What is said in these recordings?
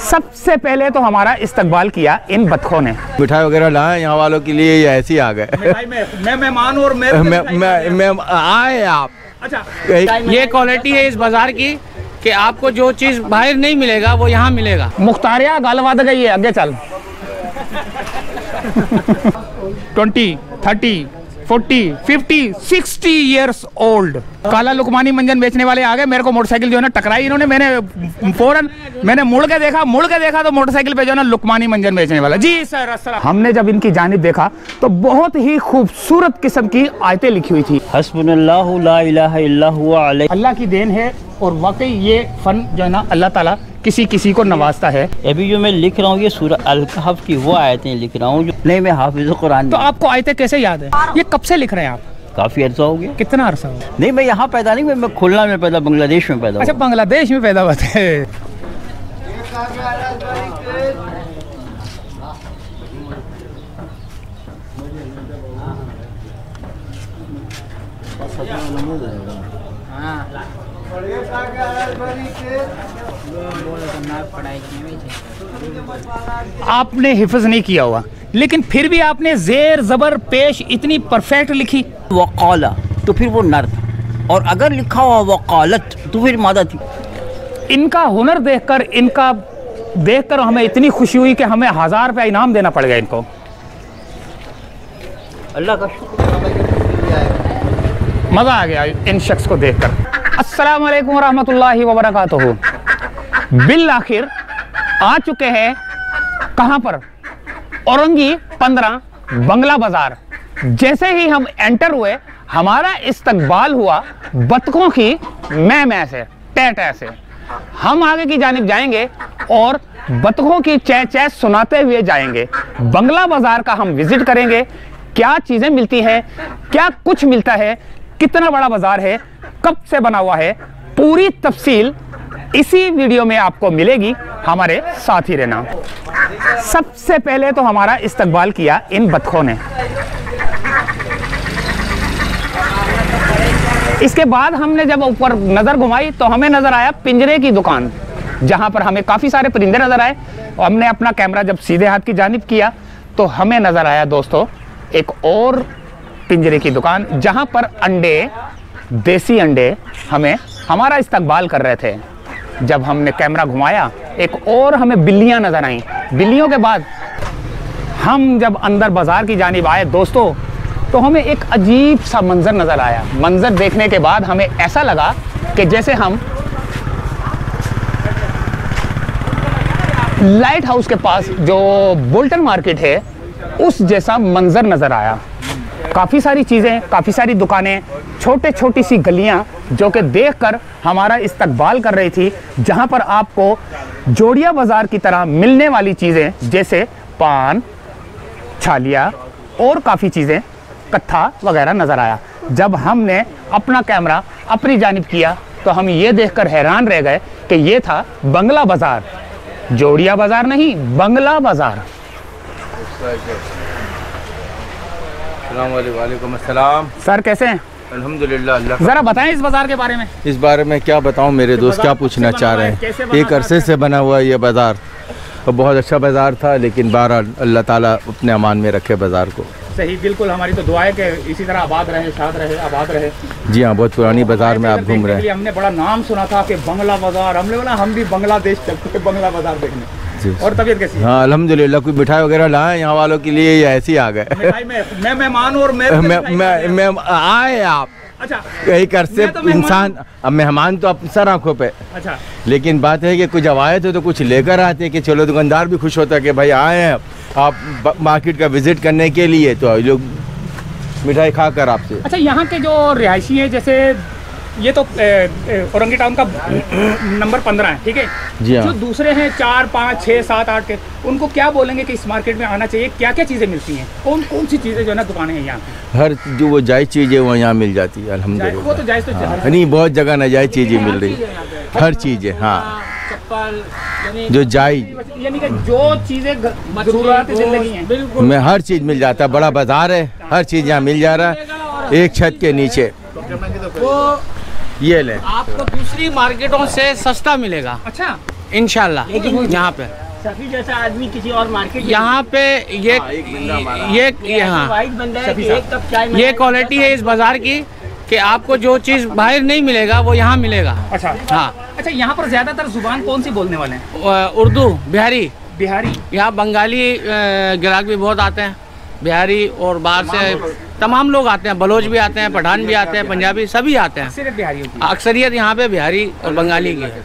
सबसे पहले तो हमारा इस्तकबाल किया इन बतखों ने। मिठाई वगैरह लाए यहाँ वालों के लिए, ये ऐसे ही आ गए। मैं मेहमान और मैं आए आप। अच्छा, ये क्वालिटी है इस बाजार की कि आपको जो चीज़ बाहर नहीं मिलेगा वो यहाँ मिलेगा। मुख्तारिया गालवाद गई है, आगे चल। 20, 30, 40, 50, 60 ईयर्स ओल्ड काला लुकमानी मंजन बेचने वाले आ गए। मेरे को मोटरसाइकिल जो है ना टकराई इन्होंने, मैंने मुड़ के देखा तो मोटरसाइकिल पे जो है ना लुकमानी मंजन बेचने वाला। जी सर, अस्सलाम। हमने जब इनकी जानिब देखा तो बहुत ही खूबसूरत किस्म की आयतें लिखी हुई थी। हस्बुनल्लाहु ला इलाहा इल्ला हुवा अलैहि। अल्लाह की देन है और वाकई ये फन जो है ना अल्लाह ताला किसी किसी को नवाजता है। अभी जो मैं लिख रहा हूँ ये सूरह अल-कहफ की वो आयतें लिख रहा हूँ। नहीं, मैं हाफिज़ कुरान। तो आपको आयतें कैसे याद है? ये कब से लिख रहे हैं आप? काफ़ी अर्सा हो गया। कितना अरसा हो? नहीं, मैं यहाँ पैदा नहीं, मैं खुलना में पैदा, बांग्लादेश में पैदा। अच्छा, बांग्लादेश में पैदा हुआ थे। आपने हिफ्ज नहीं किया हुआ, लेकिन फिर भी आपने जेर जबर पेश इतनी परफेक्ट लिखी। वक़ाला तो फिर वो नर था, और अगर लिखा हुआ वक़ालत तो फिर मादा थी। इनका हुनर देखकर हमें इतनी खुशी हुई कि हमें 1000 रुपया इनाम देना पड़ गया इनको। अल्लाह का शुक्र, मजा आ गया इन शख्स को देखकर। अस्सलाम वालेकुम व रहमतुल्लाहि व बरकातुहू। बिल आखिर आ चुके हैं कहां पर? औरंगी 15 बंगला बाजार। जैसे ही हम एंटर हुए हमारा इस्तकबाल हुआ बतखों की मैं से टै से। हम आगे की जानिब जाएंगे और बतखों की चै सुनाते हुए जाएंगे। बंगला बाजार का हम विजिट करेंगे, क्या चीजें मिलती हैं, क्या कुछ मिलता है, कितना बड़ा बाजार है, कब से बना हुआ है, पूरी तफसील इसी वीडियो में आपको मिलेगी। हमारे साथ ही रहना। सबसे पहले तो हमारा इस्तकबाल किया इन बतखों ने। इसके बाद हमने जब ऊपर नजर घुमाई तो हमें नजर आया पिंजरे की दुकान, जहां पर हमें काफी सारे परिंदे नजर आए। और हमने अपना कैमरा जब सीधे हाथ की जानिब किया तो हमें नजर आया दोस्तों एक और पिंजरे की दुकान, जहां पर अंडे, देसी अंडे हमें हमारा इस्तकबाल कर रहे थे। जब हमने कैमरा घुमाया एक और हमें बिल्लियां नजर आईं। बिल्लियों के बाद हम जब अंदर बाजार की जानिब आए दोस्तों तो हमें एक अजीब सा मंजर नजर आया। मंजर देखने के बाद हमें ऐसा लगा कि जैसे हम लाइट हाउस के पास जो बुल्टन मार्केट है उस जैसा मंजर नजर आया। काफ़ी सारी चीज़ें, काफ़ी सारी दुकानें, छोटी सी गलियां जो कि देखकर हमारा इस्तकबाल कर रही थी, जहां पर आपको जोड़िया बाजार की तरह मिलने वाली चीज़ें जैसे पान, छालिया और काफ़ी चीज़ें, कत्था वगैरह नज़र आया। जब हमने अपना कैमरा अपनी जानिब किया तो हम ये देखकर हैरान रह गए कि ये था बंगला बाजार, जोड़िया बाजार नहीं, बंगला बाजार। वालेकुम अस्सलाम। सर कैसे हैं? अल्हम्दुलिल्लाह। जरा बताएं इस बाजार के बारे में। इस बारे में क्या बताऊं, मेरे दोस्त क्या पूछना चाह रहे हैं। एक अरसे से बना हुआ ये बाजार, और बहुत अच्छा बाजार था, लेकिन बहरहाल अल्लाह ताला अपने अमान में रखे बाजार को। सही, बिल्कुल। हमारी तो दुआ है कि इसी तरह आबाद रहे, शाद रहे, आबाद रहे। जी हाँ, बहुत पुरानी बाजार में आप घूम रहे हैं। हमने बड़ा नाम सुना था कि बंगला बाजार, हमने बोला हम भी बांग्लादेश चलते हैं बंगला बाजार देखने। और तबीयत कैसी है? हाँ अल्हम्दुलिल्लाह। कोई मिठाई वगैरह लाए यहाँ वालों के लिए, ये ऐसे ही आ गए। मैं मेहमान और मैं आए आप। अच्छा, एक अरसे इंसान, अब मेहमान तो अक्सर आंखों पे। अच्छा, लेकिन बात है कि कुछ जब आए थे तो कुछ लेकर आते हैं कि चलो, दुकानदार भी खुश होता है कि भाई आए हैं आप मार्केट का विजिट करने के लिए, तो लोग मिठाई खा कर आपसे। अच्छा, यहाँ के जो रिहायशी है, जैसे ये तो औरंगी टाउन का नंबर 15 है, ठीक है जी हाँ। जो दूसरे हैं 4, 5, 6, 7, 8 के, उनको क्या बोलेंगे कि इस मार्केट में आना चाहिए? क्या क्या चीज़ें मिलती हैं? कौन कौन सी चीज़ें जो है ना दुकानें हैं यहाँ? हर जो वो जायज़ चीज़ है वो यहाँ मिल जाती है अल्हम्दुलिल्लाह। वो तो जायज़ तो हाँ, नहीं, बहुत जगह नाजायज़ चीज़ें मिल रही है, हर चीज़ है। हाँ, चप्पल, जो जायज़, यानी कि जो चीज़ें ज़रूरत ज़िंदगी हैं, बिल्कुल में हर चीज़ मिल जाता है। बड़ा बाजार है, हर चीज़ यहाँ मिल जा रहा है एक छत के नीचे। वो ये ले, आपको दूसरी मार्केटों से सस्ता मिलेगा। अच्छा, इंशाल्लाह यहाँ पे सफी जैसा आदमी किसी और मार्केट यहाँ पे ये हाँ वाइट बंदा है कि एक कप चाय ये क्वालिटी है इस बाज़ार की कि आपको जो चीज़ बाहर नहीं मिलेगा वो यहाँ मिलेगा। अच्छा हाँ। अच्छा, यहाँ पर ज्यादातर जुबान कौन सी बोलने वाले हैं? उर्दू, बिहारी। बिहारी। यहाँ बंगाली ग्राहक भी बहुत आते हैं, बिहारी और बाहर से तमाम लोग आते हैं, बलोच भी आते हैं, पठान भी आते हैं, पंजाबी सभी आते हैं। सिर्फ बिहारियों की अक्सरियत यहाँ पे बिहारी और बंगाली की है।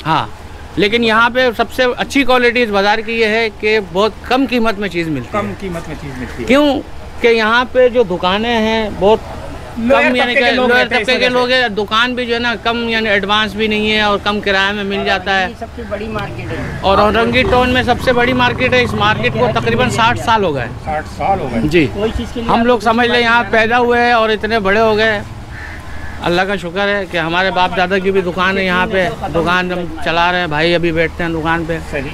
हाँ, लेकिन यहाँ पे सबसे अच्छी क्वालिटी इस बाज़ार की ये है कि बहुत कम कीमत में चीज़ मिलती है। कम कीमत में चीज़ मिलती है। क्यों कि यहाँ पे जो दुकानें हैं बहुत कम, यानी कि लोअर तबके के लोग हैं। दुकान भी जो है ना कम, यानी एडवांस भी नहीं है और कम किराए में मिल जाता है। सबसे बड़ी मार्केट है और औरंगी टाउन में सबसे बड़ी मार्केट है। इस मार्केट को तकरीबन 60 साल हो गए। 60 साल हो गए जी। कोई चीज़ के लिए हम लोग समझ लें यहाँ पैदा हुए हैं और इतने बड़े हो गए। अल्लाह का शुक्र है कि हमारे बाप दादा की भी दुकान है यहाँ पे, दुकान हम चला रहे हैं, भाई अभी बैठते हैं दुकान पे। सही।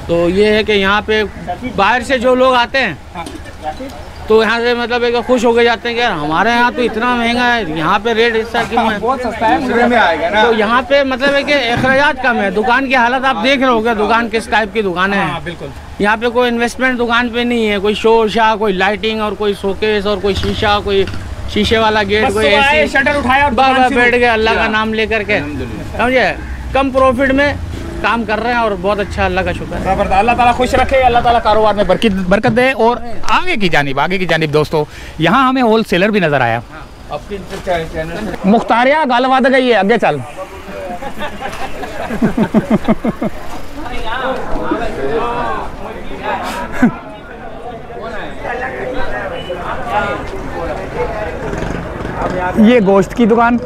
तो ये है कि यहाँ पे बाहर से जो लोग आते हैं तो यहाँ से मतलब एक खुश हो के जाते हैं कि यार हमारे यहाँ तो इतना महंगा है, यहाँ पे रेट इसका क्यों है, बहुत सस्ता है। दूसरे में आएगा ना। तो यहाँ पे मतलब है कि अखराजात कम है। दुकान की हालत आप देख रहे होगे, दुकान किस टाइप की दुकानें हैं। हाँ, बिल्कुल। यहाँ पे कोई इन्वेस्टमेंट दुकान पे नहीं है, कोई शोर शाह, कोई लाइटिंग और कोई शोकेस और कोई शीशा, कोई शीशे वाला गेट, बस कोई सुबह आए, ऐसी शटर उठाया और बाबा दुकान शुरू। बैठ गए अल्लाह का नाम लेकर के, समझे। कम प्रॉफिट में काम कर रहे हैं और बहुत अच्छा, अल्लाह का शुक्र है। जबरदस्त। अल्लाह ताला खुश रखे, अल्लाह ताला कारोबार में बरकत दे। और आगे की जानिब दोस्तों, यहाँ हमें होल सेलर भी नजर आया। मुख्तारिया गालवाद गई है, आगे चल। ये गोश्त की दुकान,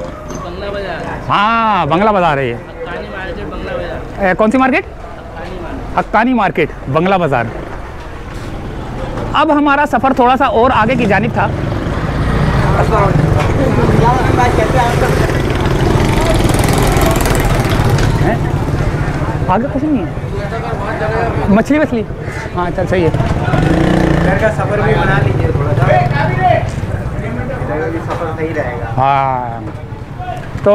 हाँ बंगला बाजार है ये। कौन सी मार्केट? हक्कानी मार्केट, बंगला बाजार। अब हमारा सफ़र थोड़ा सा और आगे की जानिब था। आगे कुछ नहीं है, मछली। हाँ चल सही है। घर का सफर भी बना लीजिए थोड़ा सा, सफर सही रहेगा। हाँ, तो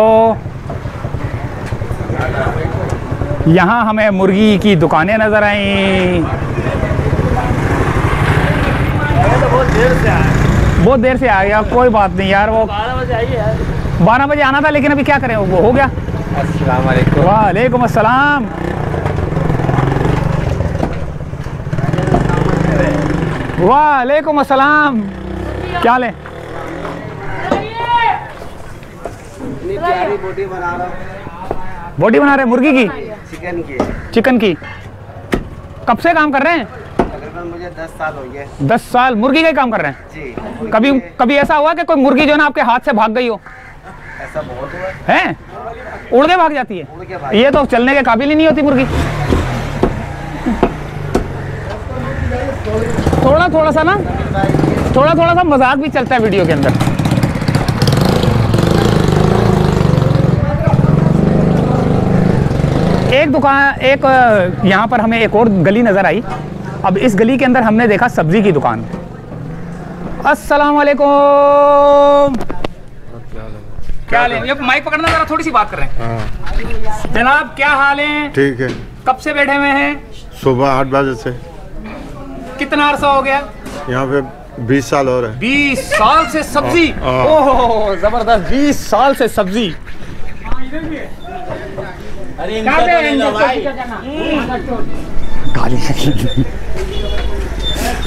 यहाँ हमें मुर्गी की दुकानें नज़र आई। बहुत देर से आ गया, कोई बात नहीं यार। वो 12 बजे आई है। 12 बजे आना था, लेकिन अभी क्या करें, वो हो गया। अस्सलाम वालेकुम। वालेकुम अस्सलाम। वालेकुम अस्सलाम, क्या ले? बोटी बना रहा हूँ। बोटी बना रहे मुर्गी की? चिकन की। कब से काम कर रहे हैं? तकरीबन मुझे 10 साल हो गए। 10 साल मुर्गी का ही काम कर रहे हैं जी। कभी ऐसा हुआ कि कोई मुर्गी जो है ना आपके हाथ से भाग गई हो? ऐसा बहुत हुआ हैं? उड़ के भाग जाती उड़ के है? भाग। ये तो चलने के काबिल ही नहीं होती मुर्गी। थोड़ा सा मजाक भी चलता है वीडियो के अंदर। यहाँ पर हमें एक और गली नज़र आई। अब इस गली के अंदर हमने देखा सब्जी की दुकान। अस्सलाम वालेकुम। क्या हाल है? ये माइक पकड़ना जरा, थोड़ी सी बात कर रहे हैं। जनाब क्या हाल है? ठीक है। कब से बैठे हुए हैं? सुबह 8 बजे से। कितना अरसा हो गया यहाँ पे? 20 साल हो रहे हैं। 20 साल से सब्जी? ओह जबरदस्त, 20 साल से सब्जी।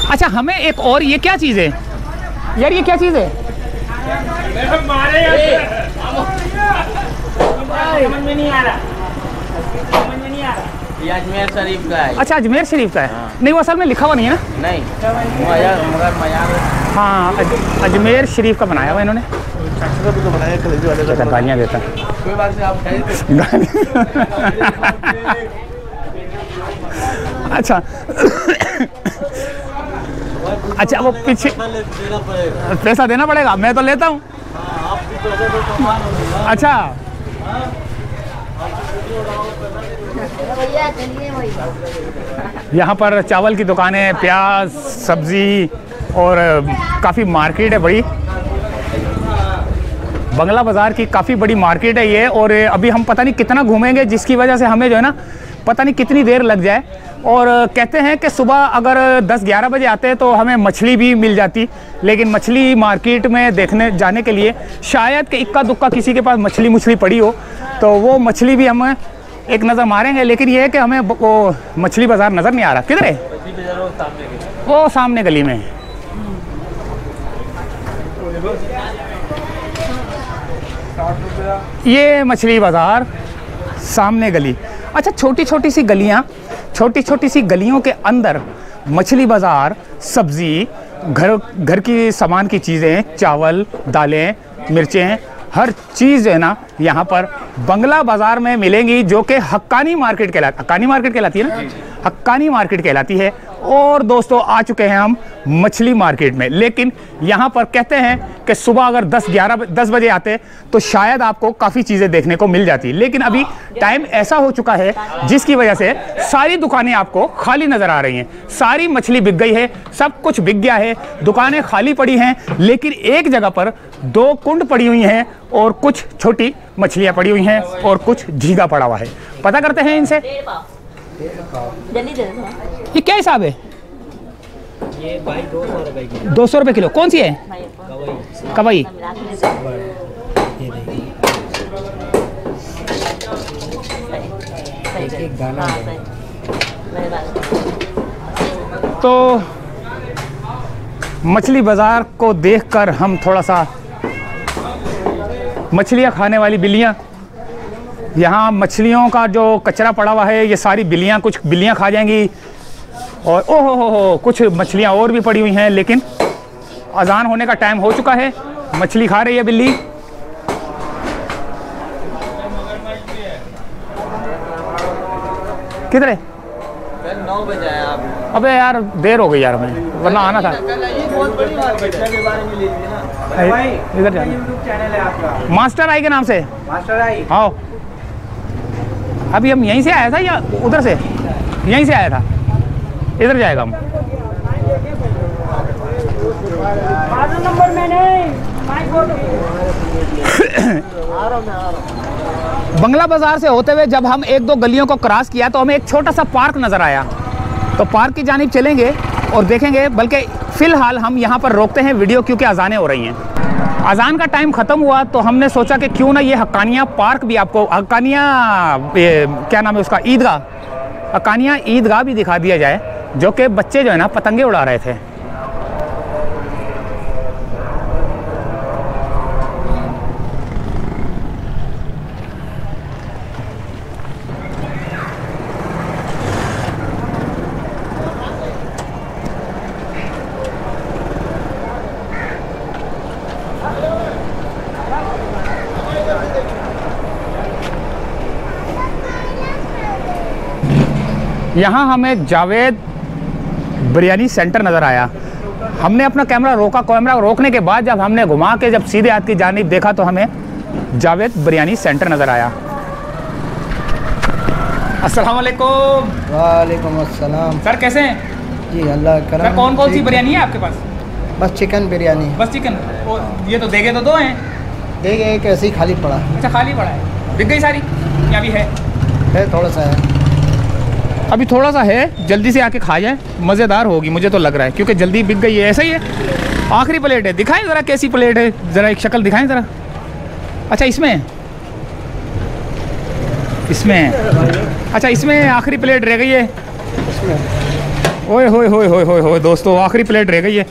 अच्छा, हमें एक और, ये क्या चीज़ है यार? ये क्या चीज़ है? समझ में नहीं आ रहा। ये अजमेर शरीफ का है। अच्छा, अजमेर शरीफ का है। नहीं, वो असल में लिखा हुआ नहीं है ना। नहीं, हाँ, अजमेर शरीफ का बनाया हुआ इन्होंने। गालियाँ देता है। कोई बात नहीं, आप अच्छा अच्छा, वो पीछे पैसा देना पड़ेगा? मैं तो लेता हूँ। अच्छा, यहाँ पर चावल की दुकानें, प्याज, सब्जी और काफ़ी मार्केट है बड़ी। बंगला बाज़ार की काफ़ी बड़ी मार्केट है ये। और अभी हम पता नहीं कितना घूमेंगे, जिसकी वजह से हमें जो है ना पता नहीं कितनी देर लग जाए। और कहते हैं कि सुबह अगर 10-11 बजे आते हैं तो हमें मछली भी मिल जाती, लेकिन मछली मार्केट में देखने जाने के लिए शायद कि इक्का दुक्का किसी के पास मछली पड़ी हो तो वो मछली भी हम एक नज़र मारेंगे। लेकिन ये है कि हमें वो मछली बाज़ार नज़र नहीं आ रहा। किधर है? वो सामने गली में। ये मछली बाज़ार सामने गली। अच्छा, छोटी छोटी सी गलियों के अंदर मछली बाज़ार, सब्ज़ी, घर की सामान की चीज़ें, चावल, दालें, मिर्चें, हर चीज़ है ना यहाँ पर बंगला बाज़ार में मिलेंगी, जो कि हक्कानी मार्केट कहलाती है ना, हक्कानी मार्केट कहलाती है। और दोस्तों आ चुके हैं हम मछली मार्केट में। लेकिन यहाँ पर कहते हैं कि सुबह अगर 10 बजे आते तो शायद आपको काफ़ी चीज़ें देखने को मिल जाती, लेकिन अभी टाइम ऐसा हो चुका है जिसकी वजह से सारी दुकानें आपको खाली नज़र आ रही हैं। सारी मछली बिक गई है, सब कुछ बिक गया है, दुकानें खाली पड़ी हैं। लेकिन एक जगह पर 2 कुंड पड़ी हुई हैं और कुछ छोटी मछलियाँ पड़ी हुई हैं और कुछ झींगा पड़ा हुआ है। पता करते हैं इनसे, ये क्या हिसाब है? ये भाई 200 रुपए की। 200 रुपये किलो। कौन सी है? कवई। तो मछली बाजार को देखकर हम थोड़ा सा, मछलियाँ खाने वाली बिल्लियाँ, यहाँ मछलियों का जो कचरा पड़ा हुआ है ये सारी बिल्लियाँ, कुछ बिल्लियाँ खा जाएंगी। और ओहो हो कुछ मछलियाँ और भी पड़ी हुई हैं, लेकिन अजान होने का टाइम हो चुका है। मछली खा रही है बिल्ली। किधर है? 9 बजे आया आप। अबे यार देर हो गई यार, हमें वरना आना था। इधर जाना। मास्टर आई के नाम से। मास्टर आई। हाँ, अभी हम यहीं से आया था या उधर से? यहीं से आया था, इधर जाएगा हम। नंबर मैंने बंगला बाजार से होते हुए जब हम 1-2 गलियों को क्रॉस किया तो हमें एक छोटा सा पार्क नज़र आया। तो पार्क की जानिब चलेंगे और देखेंगे, बल्कि फ़िलहाल हम यहाँ पर रोकते हैं वीडियो क्योंकि अजानें हो रही हैं। अजान का टाइम ख़त्म हुआ तो हमने सोचा कि क्यों ना ये हक्कानिया पार्क भी आपको, हक्कानिया क्या नाम है उसका, ईदगाह, हक्कानिया ईदगाह भी दिखा दिया जाए, जो कि बच्चे जो है ना पतंगे उड़ा रहे थे। यहाँ हमें जावेद बिरयानी सेंटर नज़र आया। हमने अपना कैमरा रोका, कैमरा रोकने के बाद जब हमने घुमा के जब सीधे हाथ की जानिब देखा तो हमें जावेद बिरयानी सेंटर नज़र आया। अस्सलाम वालेकुम। वालेकुम अस्सलाम। सर कैसे हैं? जी अल्लाह करम। सर कौन कौन सी बिरयानी है आपके पास? बस चिकन बिरयानी। बस चिकन। ये तो देखे तो 2 हैं। देखे एक ऐसे ही खाली पड़ा। अच्छा खाली पड़ा है, बिक गई सारी या भी है? थोड़ा सा है, अभी थोड़ा सा है, जल्दी से आके खा जाए, मज़ेदार होगी मुझे तो लग रहा है, क्योंकि जल्दी बिक गई है। ऐसा ही है, आखिरी प्लेट है। दिखाएं ज़रा कैसी प्लेट है, ज़रा एक शक्ल दिखाएं ज़रा। अच्छा इसमें अच्छा इसमें आखिरी प्लेट रह गई है। ओए होए होए होए होए होए दोस्तों, आखिरी प्लेट रह गई है।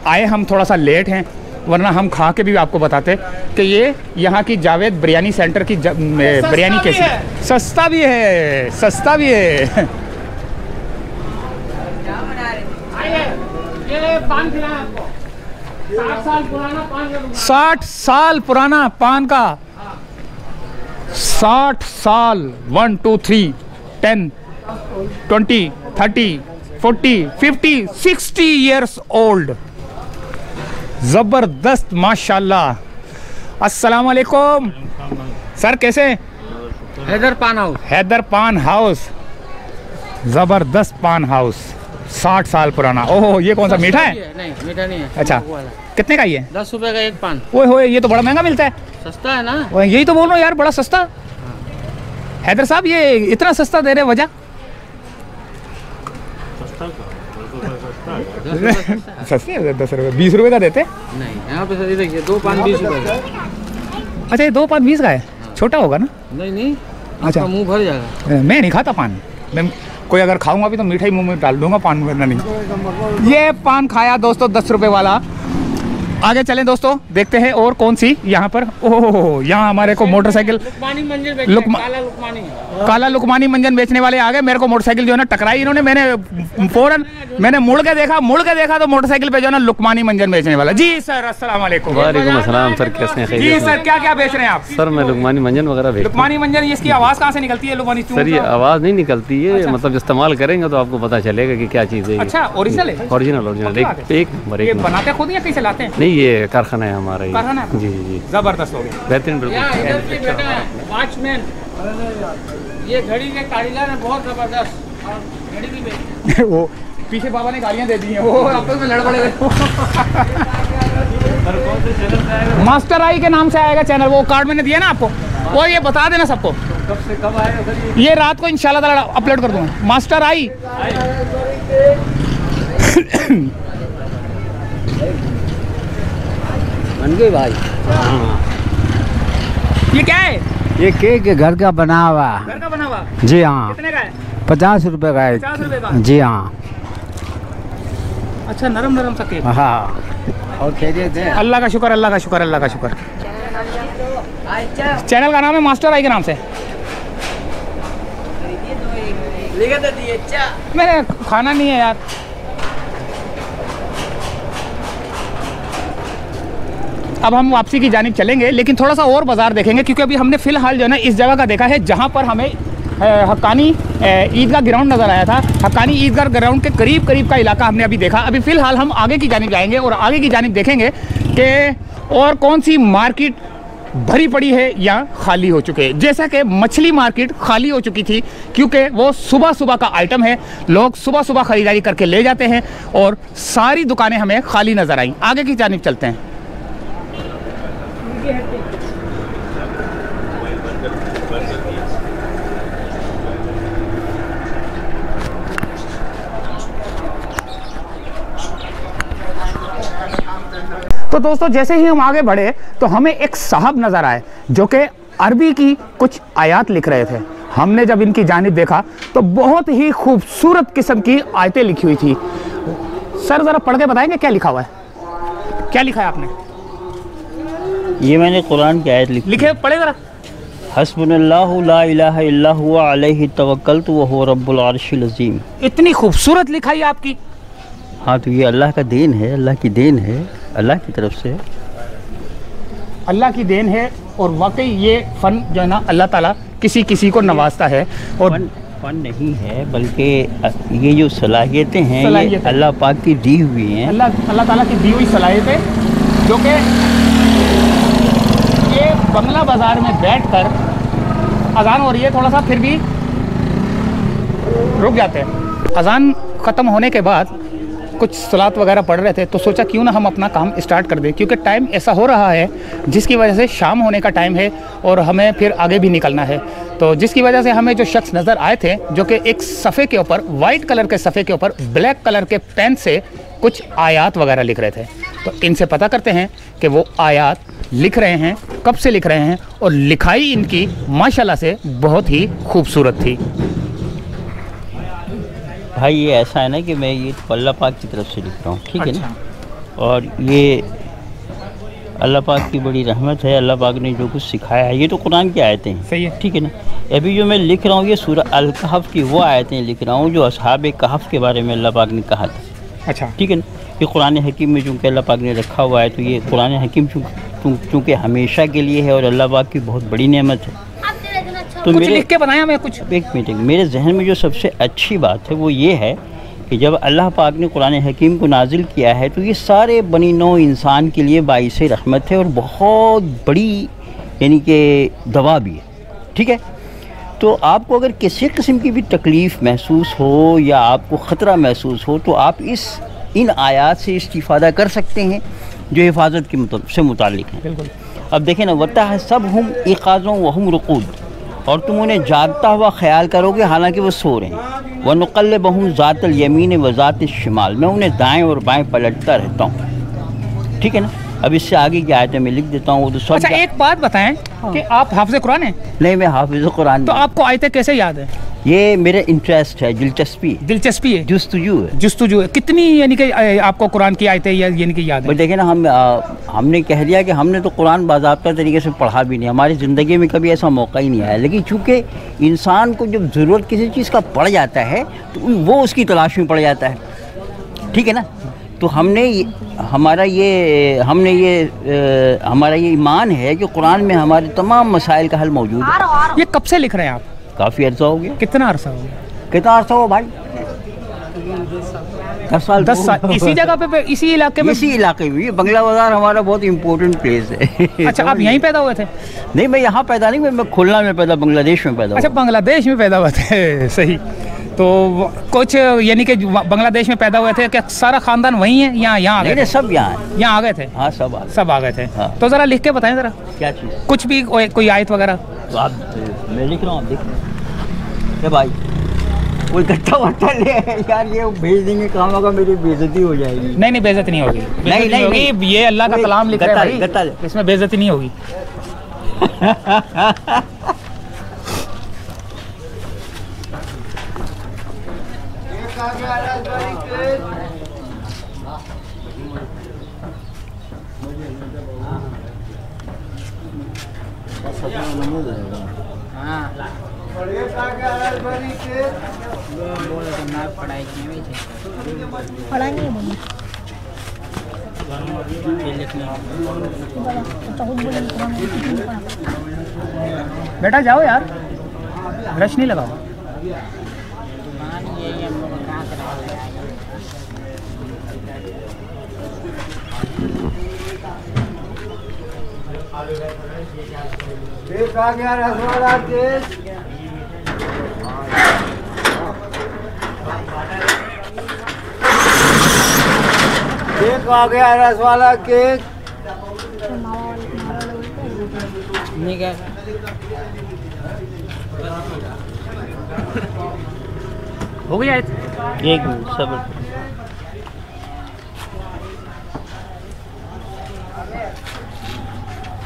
आए हम थोड़ा सा लेट हैं, वरना हम खा के भी आपको बताते कि ये यहाँ की जावेद बिरयानी सेंटर की बिरयानी कैसी, सस्ता भी है, सस्ता भी है। ये पान खिलाया आपको, 60 साल पुराना पान। 60 साल पुराना पान का, 60 साल, 1 2 3 10 20 30 40 50 60 ईयर्स ओल्ड। ज़बरदस्त माशाल्लाह। अस्सलाम वालेकुम सर, कैसे? हैदर पान हाउस। हैदर पान हाउस, ज़बरदस्त पान हाउस, 60 साल पुराना। ओहो, ये कौन सा मीठा है? नहीं मीठा नहीं है। अच्छा, कितने का ये? 10 रुपए का एक पान। ओए होए, ये तो बड़ा महंगा मिलता है। सस्ता है ना? यही तो बोल रहा हूँ यार, बड़ा सस्ता। हैदर साहब ये इतना सस्ता दे रहे, वजह? सस्ते 10 रुपये, 20 रुपये का देते? नहीं, यहाँ पे सर देखिए 2 पान 20 रुपए का। अच्छा, ये 2 पान 20 का है, छोटा होगा ना? नहीं, अच्छा, आपका मुंह भर जाएगा। मैं नहीं खाता पान, मैं कोई अगर खाऊंगा भी तो मिठाई मुंह में डाल दूंगा, पान वरना नहीं। ये पान खाया दोस्तों 10 रुपए वाला। आगे चलें दोस्तों, देखते हैं और कौन सी यहाँ पर। ओह, यहाँ हमारे को मोटरसाइकिल काला लुकमानी मंजन बेचने वाले आ गए। मेरे को मोटरसाइकिल जो है ना टकराई इन्होंने, मैंने मुड़ के देखा तो मोटरसाइकिल पे जो है ना लुकमानी मंजन बेचने वाला। जी सर, अस्सलाम वालेकुम। वालेकुम अस्सलाम सर, कैसे हैं? जी सर, क्या क्या बेच रहे हैं आप? सर मैं लुकमानी मंजन वगैरह बेचता हूं। लुकमानी मंजन, इसकी आवाज़ कहाँ से निकलती है? लुकमानी सर ये आवाज़ नहीं निकलती है, अच्छा। मतलब इस्तेमाल करेंगे तो आपको पता चलेगा कि क्या चीज़ है। अच्छा, ओरिजिनल है? ओरिजिनल एक नंबर। ये बनाते खुद या कहीं से लाते हैं? नहीं, ये कारखाना है हमारा। कारखाना है? जी, जबरदस्त हो गया, बेहतरीन, बिल्कुल। वॉचमैन, ये घड़ी के कारीगर है बहुत जबरदस्त, और घड़ी भी बेचते हैं। वो पीछे बाबा ने गालियां दे दी हैं, वो आपस में लड़ पड़े। मास्टर आई के नाम से आएगा चैनल, वो कार्ड मैंने दिया ना आपको, वो ये बता देना सबको कब से कब आएगा सर? ये रात को इंशाल्लाह ताला अपलोड कर दूंगा। मास्टर आई बन गई भाई। ये क्या है? ये केक है, घर का बना हुआ। घर का बना हुआ? जी हाँ। कितने का है? 50 रुपए का है। 50 रुपए का? जी हाँ। अच्छा, नरम नरम सा केक। हाँ, और खैरियत है? अल्लाह का शुक्र, अल्लाह का शुक्र, अल्लाह का शुक्र। चैनल का नाम है मास्टर आई के नाम से। मैंने खाना नहीं है यार। अब हम वापसी की जानिब चलेंगे, लेकिन थोड़ा सा और बाजार देखेंगे, क्योंकि अभी हमने फिलहाल जो है ना इस जगह का देखा है जहाँ पर हमें हक्कानी ईदगाह ग्राउंड नज़र आया था। हक्कानी ईदगाह ग्राउंड के करीब करीब का इलाका हमने अभी देखा। अभी फ़िलहाल हम आगे की जानिब जाएंगे और आगे की जानिब देखेंगे कि और कौन सी मार्केट भरी पड़ी है या खाली हो चुके हैं। जैसा कि मछली मार्केट खाली हो चुकी थी, क्योंकि वो सुबह सुबह का आइटम है, लोग सुबह सुबह ख़रीदारी करके ले जाते हैं और सारी दुकानें हमें खाली नज़र आई। आगे की जानिब चलते हैं। तो दोस्तों, जैसे ही हम आगे बढ़े तो हमें एक साहब नज़र आए जो कि अरबी की कुछ आयत लिख रहे थे। हमने जब इनकी जानिब देखा तो बहुत ही खूबसूरत किस्म की आयतें लिखी हुई थी। सर ज़रा पढ़ के बताएंगे क्या लिखा हुआ है? क्या लिखा है आपने? ये मैंने कुरान की आयत लिखे, पढ़े ज़रा। हस्बुनल्लाहु ला इलाहा इल्ला हुवा अलैहि तवक्कलतु व हुवा रब्बुल अर्शिल अज़ीम। इतनी खूबसूरत लिखाई आपकी। हाँ, तो ये अल्लाह का देन है, अल्लाह की देन है, अल्लाह की तरफ से अल्लाह की देन है। और वाकई ये फ़न जो है ना अल्लाह ताला किसी किसी को नवाजता है। और फ़न नहीं है, बल्कि ये जो सलाहियतें हैं ये अल्लाह पाक की दी हुई हैं। अल्लाह ताला की दी हुई सलाहियतें, जो कि ये बंगला बाज़ार में बैठकर अजान हो रही है, थोड़ा सा फिर भी रुक जाते हैं। अजान ख़त्म होने के बाद कुछ सलात वगैरह पढ़ रहे थे, तो सोचा क्यों ना हम अपना काम स्टार्ट कर दें, क्योंकि टाइम ऐसा हो रहा है जिसकी वजह से शाम होने का टाइम है और हमें फिर आगे भी निकलना है। तो जिसकी वजह से हमें जो शख्स नज़र आए थे जो कि एक सफ़े के ऊपर, वाइट कलर के सफ़े के ऊपर ब्लैक कलर के पेन से कुछ आयात वगैरह लिख रहे थे, तो इनसे पता करते हैं कि वो आयात लिख रहे हैं, कब से लिख रहे हैं, और लिखाई इनकी माशाल्लाह से बहुत ही खूबसूरत थी। भाई ये ऐसा है ना कि मैं ये तो अल्लाह पाक की तरफ से लिख रहा हूँ, ठीक है ना, और ये अल्लाह पाक की बड़ी रहमत है। अल्लाह पाक ने जो कुछ सिखाया है, ये तो कुरान की आयतें हैं, सही है, ठीक है ना। अभी जो मैं लिख रहा हूँ ये सूरह अल कहफ की वो आयतें लिख रहा हूँ जो अस्हाब कहफ के बारे में अल्लाह पाक ने कहा था। अच्छा, ठीक है ना। ये कुरान हकीम में चूँकि अल्लाह पाक ने रखा हुआ है, तो ये कुरान हकीम चूँकि हमेशा के लिए है और अल्लाह पाक की बहुत बड़ी नेमत है। तो कुछ मेरे लिख के बनाया मैं कुछ एक मीटिंग मेरे जहन में जो सबसे अच्छी बात है वो ये है कि जब अल्लाह पाक ने कुरान हकीम को नाजिल किया है तो ये सारे बनी नौ इंसान के लिए बाइस रहमत है और बहुत बड़ी यानी कि दवा भी है, ठीक है। तो आपको अगर किसी किस्म की भी तकलीफ़ महसूस हो या आपको ख़तरा महसूस हो तो आप इन आयात से इस्तिफ़ादा कर सकते हैं जो हिफाजत के से मुताल्लिक़ हैं। बिल्कुल। अब देखें ना, वता है सब हम इक़ाज़ों व हम रुक़ूद, और तुम उन्हें जागता हुआ ख्याल करोगे हालांकि वो सो रहे हैं। व नुक़ल्लिबुहुम ज़ातल यमीन व ज़ातिश शिमाल, मैं उन्हें दाएं और बाएं पलटता रहता हूँ। ठीक है ना। अब इससे आगे की आयतें मैं लिख देता हूँ। वो तो सब अच्छा एक बात बताएं कि आप हाफ़िज़ कुरान हैं? नहीं, मैं हाफिज़ कुरान। तो आपको आयतें कैसे याद है? ये मेरे इंटरेस्ट है, दिलचस्पी है, जुस्तजू है। जुस्तजू है। कितनी यानी कि आपको कुरान की आयतें यानी कि याद है? देखिए ना, हमने कह दिया कि हमने तो कुरान बाज़ाब्ता तरीके से पढ़ा भी नहीं, हमारी ज़िंदगी में कभी ऐसा मौका ही नहीं आया। लेकिन चूँकि इंसान को जब ज़रूरत किसी चीज़ का पड़ जाता है तो वो उसकी तलाश में पड़ जाता है। ठीक है ना। तो हमारा ये ईमान है कि कुरान में हमारे तमाम मसाइल का हल मौजूद है। ये कब से लिख रहे हैं आप? काफ़ी अर्सा हो गया। कितना अर्सा हो गया? कितना अर्सा हो भाई? 10 साल। 10 साल। इसी जगह पे, इसी इलाके में? इसी इलाके में। ये बंगला बाज़ार हमारा बहुत इम्पोर्टेंट प्लेस है। अच्छा, आप यहीं पैदा हुए थे? नहीं, मैं यहाँ पैदा नहीं, मैं खुलना में पैदा, बांग्लादेश में पैदा। अच्छा, बांग्लादेश में पैदा हुए थे। सही। तो कुछ यानी कि बांग्लादेश में पैदा हुए थे क्या? सारा खानदान वहीं है? यहाँ आ गए? नहीं, सब यहाँ आ गए थे। हाँ, सब आ गए थे। हाँ। तो ज़रा लिख के बताएं ज़रा। क्या चीज़? कुछ भी, कोई आयत वगैरह। तो आप, मैं लिख रहा हूँ, आप देख भाई। कोई गट्टा वट्टा ले यार, ये भेज देंगे, काम होगा, मेरी बेइज्जती हो जाएगी। नहीं, बेइज्जती नहीं होगी। नहीं, ये अल्लाह का कलाम लिख रहा है भाई, इसमें बेइज्जती नहीं होगी। बेटा जाओ यार, ब्रश नहीं लगाओ। आ गया रसवाला केक। केक आ गया, रसवाला केक। हो गया एक मिनट सब्र।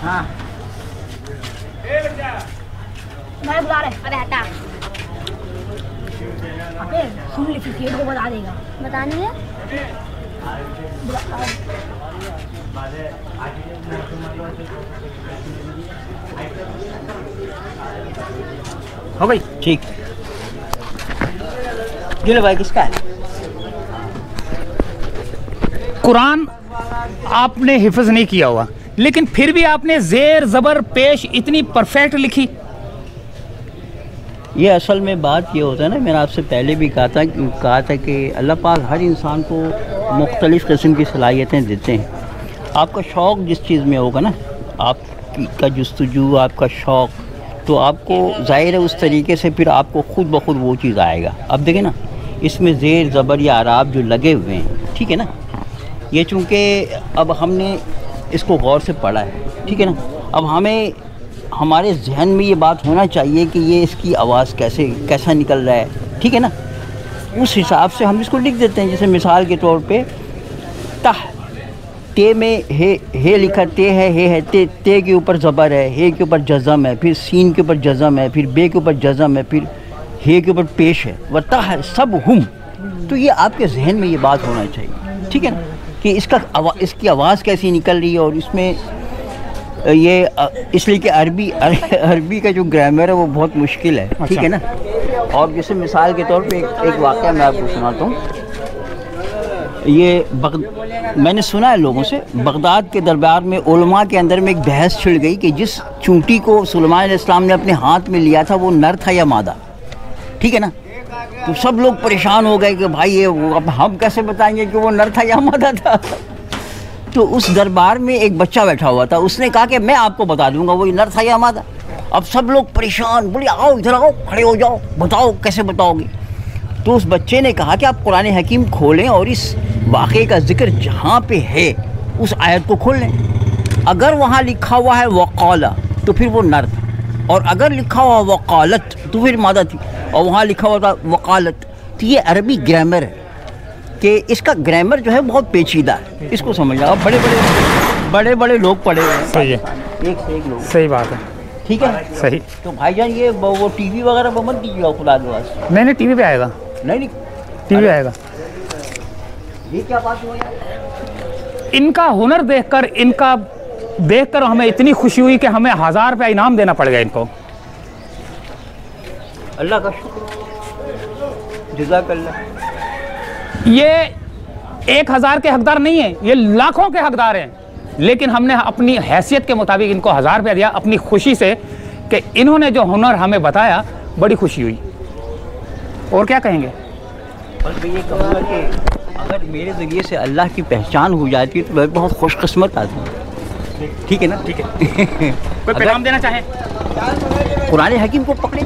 हाँ, मैं बुला रहे। अरे हटा, अबे सुन ले, फिर को बता देगा। बतानी है? हो गई। ठीक। गिनो भाई, किसका है? कुरान आपने हिफ्ज नहीं किया हुआ, लेकिन फिर भी आपने जेर ज़बर पेश इतनी परफेक्ट लिखी। ये असल में बात ये होता है ना, मैंने आपसे पहले भी कहा था कि अल्लाह पाक हर इंसान को मुख्तलिफ़ किस्म की सलाहियतें देते हैं। आपका शौक़ जिस चीज़ में होगा ना, आपका जुस्तजू, आपका शौक़, तो आपको ज़ाहिर है उस तरीके से फिर आपको खुद ब खुद वो चीज़ आएगा। अब देखें ना, इसमें ज़ेर ज़बर या आराब जो लगे हुए हैं, ठीक है ना, ये चूँकि अब हमने इसको गौर से पढ़ा है, ठीक है ना, अब हमें हमारे जहन में ये बात होना चाहिए कि ये इसकी आवाज़ कैसा निकल रहा है, ठीक है ना, उस हिसाब से हम इसको लिख देते हैं। जैसे मिसाल के तौर पे तह, ते में हे लिखा, ते है, ते के ऊपर ज़बर है, हे के ऊपर जज़म है, फिर सीन के ऊपर जज़म है, फिर बे के ऊपर जज़म है, फिर हे के ऊपर पेश है, व तह सब हुम। तो ये आपके जहन में ये बात होना चाहिए, ठीक है ना, कि इसकी आवाज़ कैसी निकल रही है। और इसमें ये इसलिए कि अरबी का जो ग्रामर है वो बहुत मुश्किल है, ठीक है ना। और जैसे मिसाल के तौर पे एक वाक़या मैं आपको सुनाता हूँ। ये मैंने सुना है लोगों से, बगदाद के दरबार में उलमा के अंदर में एक बहस छिड़ गई कि जिस चूंटी को सुलेमान अलैहिस्सलाम ने अपने हाथ में लिया था वो नर था या मादा, ठीक है ना। तो सब लोग परेशान हो गए कि भाई ये अब हम कैसे बताएंगे कि वो नर था या मादा था। तो उस दरबार में एक बच्चा बैठा हुआ था, उसने कहा कि मैं आपको बता दूंगा वो नर था या मादा। अब सब लोग परेशान, बोले आओ इधर आओ, खड़े हो जाओ, बताओ कैसे बताओगे। तो उस बच्चे ने कहा कि आप कुरान हकीम खोलें और इस वाक़े का जिक्र जहाँ पे है उस आयत को खोल लें। अगर वहाँ लिखा हुआ है वक़ाला तो फिर वो नर था, और अगर लिखा हुआ वकालत तो फिर मादा थी, और वहाँ लिखा हुआ था वकालत, तो ये अरबी ग्रामर है कि इसका ग्रामर जो है बहुत पेचीदा है, इसको समझ आओ। बड़े बड़े लोग पढ़े हुए हैं। सही है, एक से एक लोग। सही बात है। ठीक है, सही। तो भाईजान ये वो टीवी वगैरह पर मत दीजिएगा खुदा के वास्ते। नहीं टीवी पे आएगा, नहीं टीवी आएगा। ये क्या बात हुई? इनका हुनर देखकर हमें इतनी खुशी हुई कि हमें 1000 रुपया इनाम देना पड़ गया इनको। अल्लाह का शुक्र, जज़ाकल्लाह। ये 1000 के हकदार नहीं है, ये लाखों के हकदार हैं, लेकिन हमने अपनी हैसियत के मुताबिक इनको 1000 रुपया दिया अपनी खुशी से कि इन्होंने जो हुनर हमें बताया, बड़ी खुशी हुई। और क्या कहेंगे? और मैं ये कहूँगा कि अगर मेरे ज़रिए से अल्लाह की पहचान हो जाती है तो मैं बहुत खुशकिस्मत आदमी। ठीक है ना? ठीक है। कोई पैगाम देना चाहें? कुरान हकीम को पकड़े,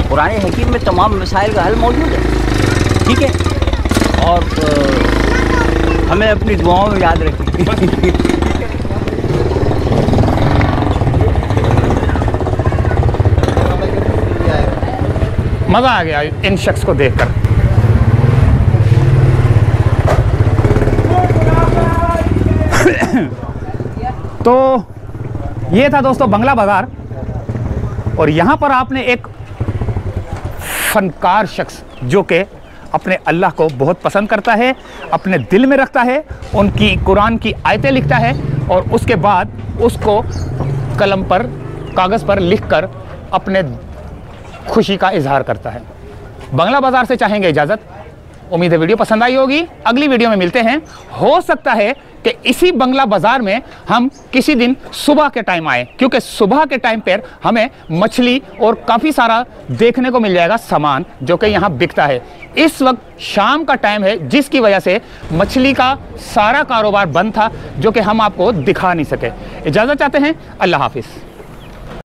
कुरान हकीम में तमाम मसाइल का हल मौजूद है। ठीक है, और हमें अपनी दुआओं में याद रखें। मज़ा आ गया इन शख्स को देखकर। तो ये था दोस्तों बंगला बाज़ार, और यहाँ पर आपने एक फनकार शख्स जो कि अपने अल्लाह को बहुत पसंद करता है, अपने दिल में रखता है, उनकी कुरान की आयतें लिखता है और उसके बाद उसको कलम पर, कागज़ पर लिखकर अपने खुशी का इजहार करता है। बंगला बाज़ार से चाहेंगे इजाज़त। उम्मीद है वीडियो पसंद आई होगी। अगली वीडियो में मिलते हैं। हो सकता है कि इसी बंगला बाज़ार में हम किसी दिन सुबह के टाइम आए, क्योंकि सुबह के टाइम पर हमें मछली और काफ़ी सारा देखने को मिल जाएगा सामान जो कि यहाँ बिकता है। इस वक्त शाम का टाइम है, जिसकी वजह से मछली का सारा कारोबार बंद था, जो कि हम आपको दिखा नहीं सके। इजाज़त चाहते हैं। अल्लाह हाफिज़।